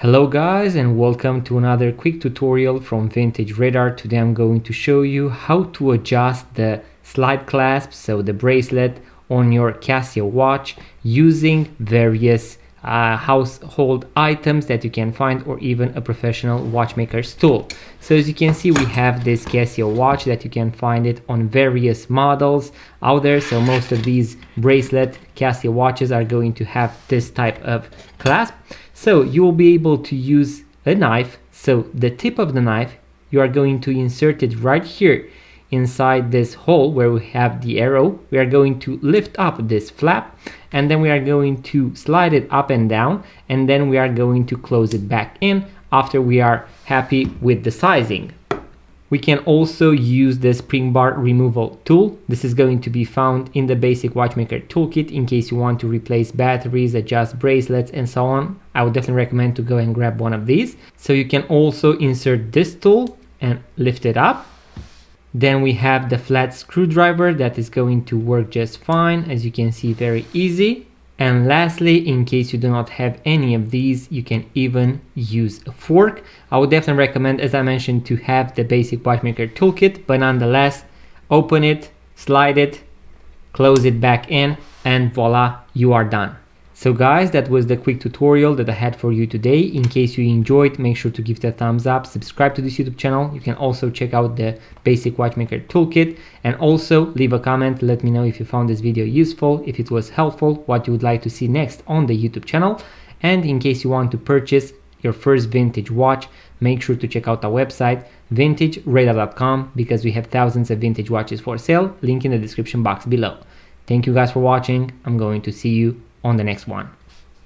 Hello guys, and welcome to another quick tutorial from Vintage Radar. Today I'm going to show you how to adjust the slide clasp, so the bracelet on your Casio watch, using various household items that you can find, or even a professional watchmaker's tool. So as you can see, we have this Casio watch that you can find it on various models out there. So most of these bracelet Casio watches are going to have this type of clasp. So you will be able to use a knife. So the tip of the knife, you are going to insert it right here inside this hole where we have the arrow. We are going to lift up this flap, and then we are going to slide it up and down, and then we are going to close it back in after we are happy with the sizing. We can also use the spring bar removal tool. This is going to be found in the basic watchmaker toolkit in case you want to replace batteries, adjust bracelets, and so on. I would definitely recommend to go and grab one of these. So you can also insert this tool and lift it up. Then we have the flat screwdriver that is going to work just fine, as you can see, very easy. And lastly, in case you do not have any of these, you can even use a fork. I would definitely recommend, as I mentioned, to have the basic watchmaker toolkit, but nonetheless, open it, slide it, close it back in, and voila, you are done. So guys, that was the quick tutorial that I had for you today. In case you enjoyed, make sure to give it a thumbs up, subscribe to this YouTube channel. You can also check out the basic watchmaker toolkit, and also leave a comment. Let me know if you found this video useful, if it was helpful, what you would like to see next on the YouTube channel. And in case you want to purchase your first vintage watch, make sure to check out our website, vintageradar.com, because we have thousands of vintage watches for sale. Link in the description box below. Thank you guys for watching. I'm going to see you on the next one.